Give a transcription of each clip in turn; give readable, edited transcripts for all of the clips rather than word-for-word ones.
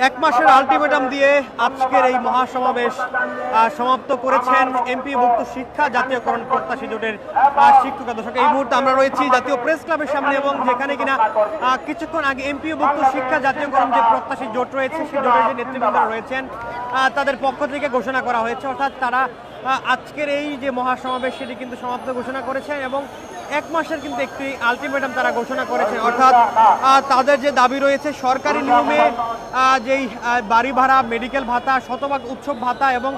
এক মাসের আলটিমেটাম দিয়ে আজকের এই মহাসমাবেশ সমাপ্ত করেছেন এমপিওভুক্ত শিক্ষা জাতীয়করণ প্রত্যাশী জোটের শিক্ষক। দর্শক, এই মুহূর্তে আমরা রয়েছি জাতীয় প্রেস ক্লাবের সামনে এবং যেখানে কিনা কিছুক্ষণ আগে এমপিওভুক্ত শিক্ষা জাতীয়করণ যে প্রত্যাশী জোট রয়েছে সেই জোটের যে নেতৃবৃন্দরা রয়েছেন তাদের পক্ষ থেকে ঘোষণা করা হয়েছে, অর্থাৎ তারা আজকের এই যে মহাসমাবেশ সেটি কিন্তু সমাপ্ত ঘোষণা করেছেন এবং এক মাসের কিন্তু একটি আলটিমেটাম তারা ঘোষণা করেছেন। অর্থাৎ তাদের যে দাবি রয়েছে সরকারি নিয়মে যেই বাড়ি ভাড়া, মেডিকেল ভাতা, শতভাগ উৎসব ভাতা এবং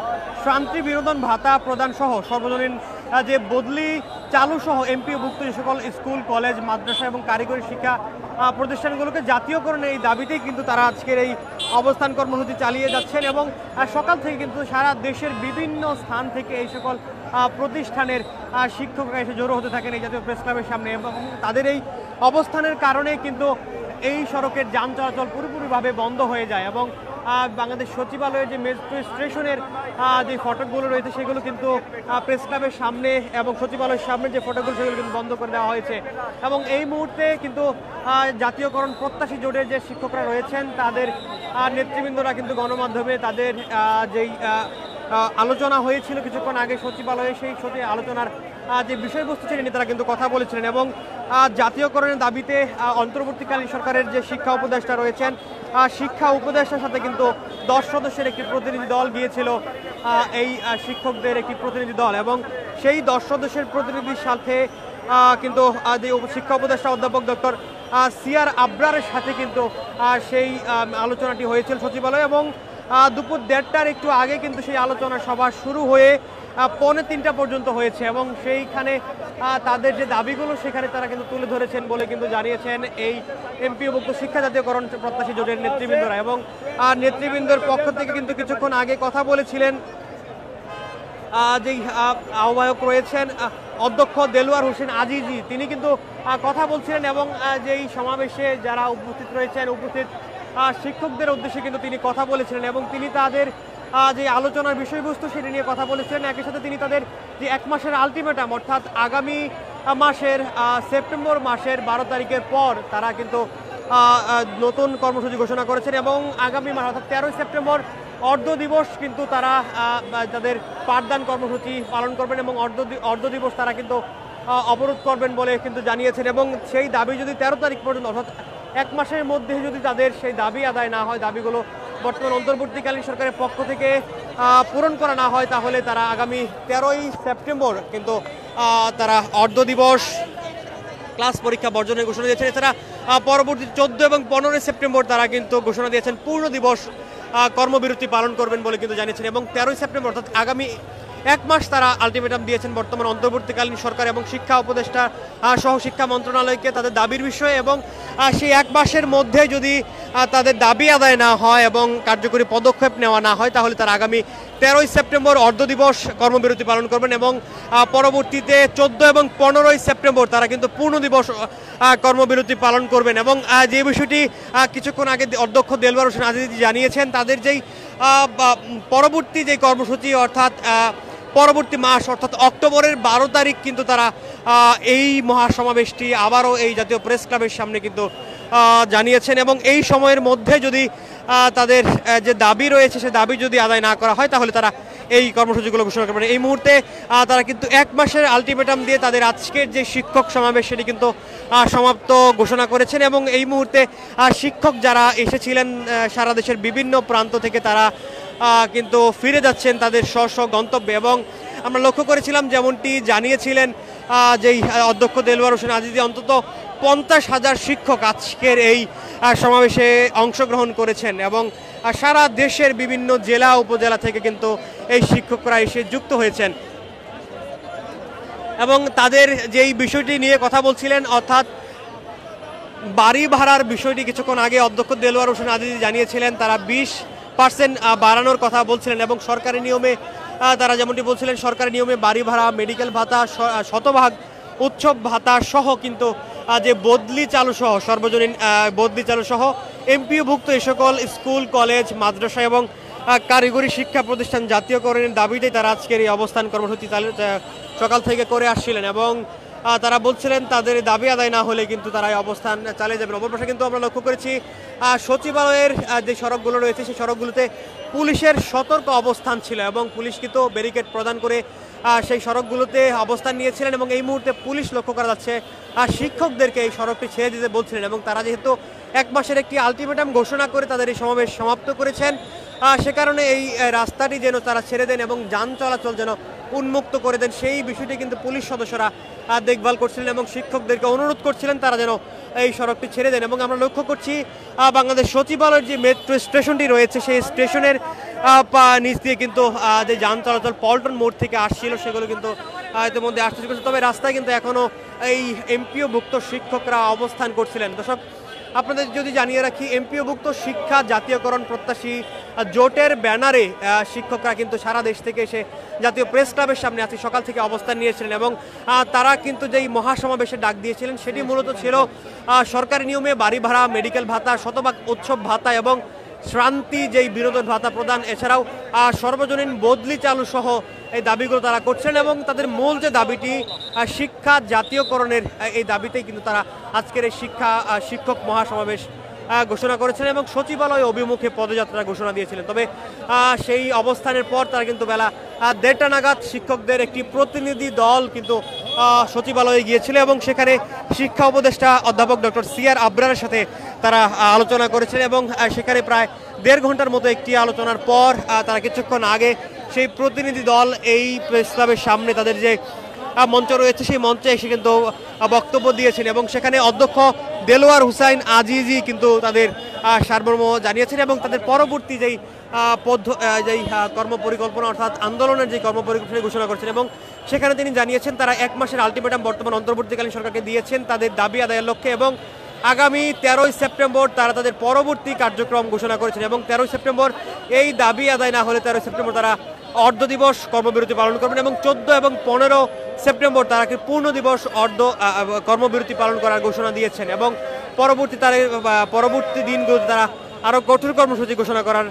শান্তি বিনোদন ভাতা প্রদান সহ সর্বজনীন যে বদলি চালু সহ এমপিওভুক্ত যে সকল স্কুল, কলেজ, মাদ্রাসা এবং কারিগরি শিক্ষা প্রতিষ্ঠানগুলোকে জাতীয়করণের এই দাবিতেই কিন্তু তারা আজকের এই অবস্থান কর্মসূচি চালিয়ে যাচ্ছেন এবং সকাল থেকে কিন্তু সারা দেশের বিভিন্ন স্থান থেকে এই সকল প্রতিষ্ঠানের শিক্ষকরা এসে জড়ো হতে থাকেন এই জাতীয় প্রেস ক্লাবের সামনে এবং তাদের এই অবস্থানের কারণে কিন্তু এই সড়কের যান চলাচল পুরোপুরিভাবে বন্ধ হয়ে যায় এবং বাংলাদেশ সচিবালয়ের যে মেট্রো স্টেশনের যে ফটকগুলো রয়েছে সেগুলো কিন্তু প্রেস ক্লাবের সামনে এবং সচিবালয়ের সামনে যে ফটকগুলো সেগুলো কিন্তু বন্ধ করে দেওয়া হয়েছে এবং এই মুহূর্তে কিন্তু জাতীয়করণ প্রত্যাশী জোটের যে শিক্ষকরা রয়েছেন তাদের নেতৃবৃন্দরা কিন্তু গণমাধ্যমে তাদের যেই আলোচনা হয়েছিল কিছুক্ষণ আগে সচিবালয়ে, সেই আলোচনার যে বিষয়বস্তু ছিল নিয়ে তারা কিন্তু কথা বলেছিলেন এবং জাতীয়করণের দাবিতে অন্তর্বর্তীকালীন সরকারের যে শিক্ষা উপদেষ্টা রয়েছেন শিক্ষা উপদেষ্টার সাথে কিন্তু 10 সদস্যের একটি প্রতিনিধি দল গিয়েছিল, এই শিক্ষকদের একটি প্রতিনিধি দল এবং সেই 10 সদস্যের প্রতিনিধির সাথে কিন্তু যে শিক্ষা উপদেষ্টা অধ্যাপক ডক্টর সিআর আবরারের সাথে কিন্তু সেই আলোচনাটি হয়েছিল সচিবালয়ে এবং দুপুর 1:30টার একটু আগে কিন্তু সেই আলোচনা সভা শুরু হয়ে 2:45 পর্যন্ত হয়েছে এবং সেইখানে তাদের যে দাবিগুলো সেখানে তারা কিন্তু তুলে ধরেছেন বলে কিন্তু জানিয়েছেন এই এমপিওভুক্ত শিক্ষা জাতীয়করণ প্রত্যাশী জোটের নেতৃবৃন্দরা এবং নেতৃবৃন্দের পক্ষ থেকে কিন্তু কিছুক্ষণ আগে কথা বলেছিলেন যেই আহ্বায়ক রয়েছেন অধ্যক্ষ দেলোয়ার হোসেন আজিজি, তিনি কিন্তু কথা বলছিলেন এবং যেই সমাবেশে যারা উপস্থিত রয়েছেন উপস্থিত শিক্ষকদের উদ্দেশ্যে কিন্তু তিনি কথা বলেছিলেন এবং তিনি তাদের যে আলোচনার বিষয়বস্তু সেটি নিয়ে কথা বলেছিলেন। একই সাথে তিনি তাদের যে এক মাসের আলটিমেটাম অর্থাৎ আগামী মাসের সেপ্টেম্বর মাসের 12 তারিখের পর তারা কিন্তু নতুন কর্মসূচি ঘোষণা করেছেন এবং আগামী মাস অর্থাৎ 13 সেপ্টেম্বর অর্ধ দিবস কিন্তু তারা তাদের পাঠদান কর্মসূচি পালন করবেন এবং অর্ধ দিবস তারা কিন্তু অবরোধ করবেন বলে কিন্তু জানিয়েছেন এবং সেই দাবি যদি 13 তারিখ পর্যন্ত অর্থাৎ এক মাসের মধ্যে যদি তাদের সেই দাবি আদায় না হয়, দাবিগুলো বর্তমান অন্তর্বর্তীকালীন সরকারের পক্ষ থেকে পূরণ করা না হয়, তাহলে তারা আগামী 13ই সেপ্টেম্বর কিন্তু তারা অর্ধ দিবস ক্লাস পরীক্ষা বর্জনের ঘোষণা দিয়েছেন। এছাড়া পরবর্তী 14 এবং 15 সেপ্টেম্বর তারা কিন্তু ঘোষণা দিয়েছেন পূর্ণ দিবস কর্মবিরতি পালন করবেন বলে কিন্তু জানিয়েছেন এবং 13ই সেপ্টেম্বর অর্থাৎ আগামী এক মাস তারা আলটিমেটাম দিয়েছেন বর্তমান অন্তর্বর্তীকালীন সরকার এবং শিক্ষা উপদেষ্টা সহ শিক্ষা মন্ত্রণালয়কে তাদের দাবির বিষয়ে এবং সেই এক মাসের মধ্যে যদি তাদের দাবি আদায় না হয় এবং কার্যকরী পদক্ষেপ নেওয়া না হয় তাহলে তারা আগামী 13ই সেপ্টেম্বর অর্ধ দিবস কর্মবিরতি পালন করবেন এবং পরবর্তীতে 14 এবং 15ই সেপ্টেম্বর তারা কিন্তু পূর্ণ দিবস কর্মবিরতি পালন করবেন এবং যে বিষয়টি কিছুক্ষণ আগে অধ্যক্ষ দেলোয়ার হোসেন আজিজি জানিয়েছেন তাদের যেই পরবর্তী যে কর্মসূচি অর্থাৎ পরবর্তী মাস অর্থাৎ অক্টোবরের 12 তারিখ কিন্তু তারা এই মহাসমাবেশটি আবারও এই জাতীয় প্রেস ক্লাবের সামনে কিন্তু জানিয়েছেন এবং এই সময়ের মধ্যে যদি তাদের যে দাবি রয়েছে সে দাবি যদি আদায় না করা হয় তাহলে তারা এই কর্মসূচিগুলো ঘোষণা করবেন। এই মুহূর্তে তারা কিন্তু এক মাসের আলটিমেটাম দিয়ে তাদের আজকের যে শিক্ষক সমাবেশ সেটি কিন্তু সমাপ্ত ঘোষণা করেছেন এবং এই মুহূর্তে শিক্ষক যারা এসেছিলেন সারা দেশের বিভিন্ন প্রান্ত থেকে তারা কিন্তু ফিরে যাচ্ছেন তাদের স্ব গন্তব্যে এবং আমরা লক্ষ্য করেছিলাম যেমনটি জানিয়েছিলেন যেই অধ্যক্ষ দেলোয়ার হোসেন আজিজি অন্তত 50,000 শিক্ষক আজকের এই সমাবেশে অংশগ্রহণ করেছেন এবং সারা দেশের বিভিন্ন জেলা উপজেলা থেকে কিন্তু এই শিক্ষকরা এসে যুক্ত হয়েছেন এবং তাদের যেই বিষয়টি নিয়ে কথা বলছিলেন অর্থাৎ বাড়ি ভাড়ার বিষয়টি কিছুক্ষণ আগে অধ্যক্ষ দেলোয়ার হোসেন আজিজি জানিয়েছিলেন তারা 20% বাড়ানোর কথা বলছিলেন এবং সরকারি নিয়মে তারা যেমনটি বলছিলেন সরকারি নিয়মে বাড়ি ভাড়া, মেডিকেল ভাতা, শতভাগ উৎসব ভাতা সহ কিন্তু যে বদলি চালু সহ সর্বজনীন বদলি চালু সহ এমপিওভুক্ত এই সকল স্কুল, কলেজ, মাদ্রাসা এবং কারিগরি শিক্ষা প্রতিষ্ঠান জাতীয়করণের দাবিতেই তারা আজকের এই অবস্থান কর্মসূচি সকাল থেকে করে আসছিলেন এবং তারা বলছিলেন তাদের দাবি আদায় না হলে কিন্তু তারা এই অবস্থান চালিয়ে যাবেন। অপর পাশে কিন্তু আমরা লক্ষ্য করেছি সচিবালয়ের যে সড়কগুলো রয়েছে সেই সড়কগুলোতে পুলিশের সতর্ক অবস্থান ছিল এবং পুলিশ কিন্তু ব্যারিকেড প্রদান করে সেই সড়কগুলোতে অবস্থান নিয়েছিলেন এবং এই মুহূর্তে পুলিশ লক্ষ্য করা যাচ্ছে শিক্ষকদেরকে এই সড়কটি ছেড়ে দিতে বলছিলেন এবং তারা যেহেতু 1 মাসের একটি আলটিমেটাম ঘোষণা করে তাদের এই সমাবেশ সমাপ্ত করেছেন, সে কারণে এই রাস্তাটি যেন তারা ছেড়ে দেন এবং যান চলাচল যেন উন্মুক্ত করে দেন সেই বিষয়টি কিন্তু পুলিশ সদস্যরা দেখভাল করছিলেন এবং শিক্ষকদেরকে অনুরোধ করছিলেন তারা যেন এই সড়কটি ছেড়ে দেন। এবং আমরা লক্ষ্য করছি বাংলাদেশ সচিবালয়ের যে মেট্রো স্টেশনটি রয়েছে সেই স্টেশনের নিচ দিয়ে কিন্তু যে যান চলাচল পল্টন মোড় থেকে আসছিল সেগুলো কিন্তু ইতিমধ্যে আসতে শুরু করছে, তবে রাস্তায় কিন্তু এখনও এই এমপিওভুক্ত শিক্ষকরা অবস্থান করছিলেন। দর্শক আপনাদের যদি জানিয়ে রাখি, এমপিওভুক্ত শিক্ষা জাতীয়করণ প্রত্যাশী জোটের ব্যানারে শিক্ষকরা কিন্তু সারা দেশ থেকে এসে জাতীয় প্রেস ক্লাবের সামনে আজকে সকাল থেকে অবস্থান নিয়েছিলেন এবং তারা কিন্তু যেই মহাসমাবেশে ডাক দিয়েছিলেন সেটি মূলত ছিল সরকারি নিয়মে বাড়ি ভাড়া, মেডিকেল ভাতা, শতভাগ উৎসব ভাতা এবং শ্রান্তি যেই বিনোদন ভাতা প্রদান, এছাড়াও সর্বজনীন বদলি চালু সহ এই দাবিগুলো তারা করছেন এবং তাদের মূল যে দাবিটি শিক্ষা জাতীয়করণের এই দাবিতেই কিন্তু তারা আজকের এই শিক্ষক মহাসমাবেশ ঘোষণা করেছিলেন এবং সচিবালয় অভিমুখে পদযাত্রা ঘোষণা দিয়েছিলেন। তবে সেই অবস্থানের পর তারা কিন্তু বেলা 1:30 নাগাদ শিক্ষকদের একটি প্রতিনিধি দল কিন্তু সচিবালয়ে গিয়েছিল এবং সেখানে শিক্ষা উপদেষ্টা অধ্যাপক ডক্টর সিআর আবরারের সাথে তারা আলোচনা করেছেন এবং সেখানে প্রায় 1.5 ঘন্টার মতো একটি আলোচনার পর তারা কিছুক্ষণ আগে সেই প্রতিনিধি দল এই প্রেস ক্লাবের সামনে তাদের যে মঞ্চ রয়েছে সেই মঞ্চে এসে কিন্তু বক্তব্য দিয়েছেন এবং সেখানে অধ্যক্ষ দেলোয়ার হোসাইন আজিজি কিন্তু তাদের সারমর্ম জানিয়েছেন এবং তাদের পরবর্তী যেই কর্মপরিকল্পনা অর্থাৎ আন্দোলনের যে কর্মপরিকল্পনা ঘোষণা করেছেন এবং সেখানে তিনি জানিয়েছেন তারা 1 মাসের আলটিমেটাম বর্তমান অন্তর্বর্তীকালীন সরকারকে দিয়েছেন তাদের দাবি আদায়ের লক্ষ্যে এবং আগামী 13ই সেপ্টেম্বর তারা তাদের পরবর্তী কার্যক্রম ঘোষণা করেছেন এবং 13ই সেপ্টেম্বর এই দাবি আদায় না হলে 13ই সেপ্টেম্বর তারা অর্ধ দিবস কর্মবিরতি পালন করবেন এবং 14 এবং 15 সেপ্টেম্বর তারা পূর্ণ দিবস কর্মবিরতি পালন করার ঘোষণা দিয়েছেন এবং পরবর্তী দিনগুলোতে তারা আরও কঠোর কর্মসূচি ঘোষণা করার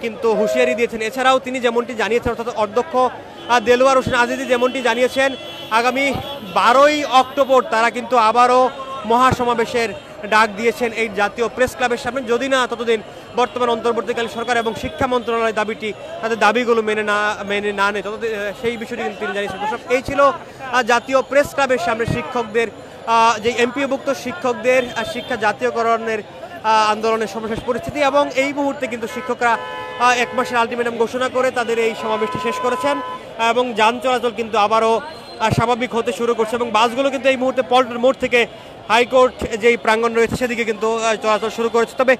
কিন্তু হুঁশিয়ারি দিয়েছেন। এছাড়াও তিনি যেমনটি জানিয়েছেন অর্থাৎ অধ্যক্ষ দেলোয়ার হোসেন আজিজি যেমনটি জানিয়েছেন আগামী 12ই অক্টোবর তারা কিন্তু আবারও মহাসমাবেশের ডাক দিয়েছেন এই জাতীয় প্রেস ক্লাবের সামনে, যদি না ততদিন বর্তমান অন্তর্বর্তীকালীন সরকার এবং শিক্ষা মন্ত্রণালয় তাদের দাবিগুলো মেনে না নেয় ততদিন সেই বিষয়টি কিন্তু তিনি জানিয়েছেন। দর্শক এই ছিল জাতীয় প্রেস ক্লাবের সামনে শিক্ষকদের যে এমপিওভুক্ত শিক্ষকদের শিক্ষা জাতীয়করণের আন্দোলনের সর্বশেষ পরিস্থিতি এবং এই মুহূর্তে কিন্তু শিক্ষকরা 1 মাসের আলটিমেটাম ঘোষণা করে তাদের এই সমাবেশটি শেষ করেছেন এবং যান চলাচল কিন্তু আবারও স্বাভাবিক হতে শুরু করছে এবং বাসগুলো কিন্তু এই মুহূর্তে পল্টন মোড় থেকে হাইকোর্ট যেই প্রাঙ্গণ রয়েছে সেদিকে কিন্তু চলাচল শুরু করেছে, তবে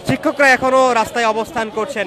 শিক্ষকরা এখনও রাস্তায় অবস্থান করছেন।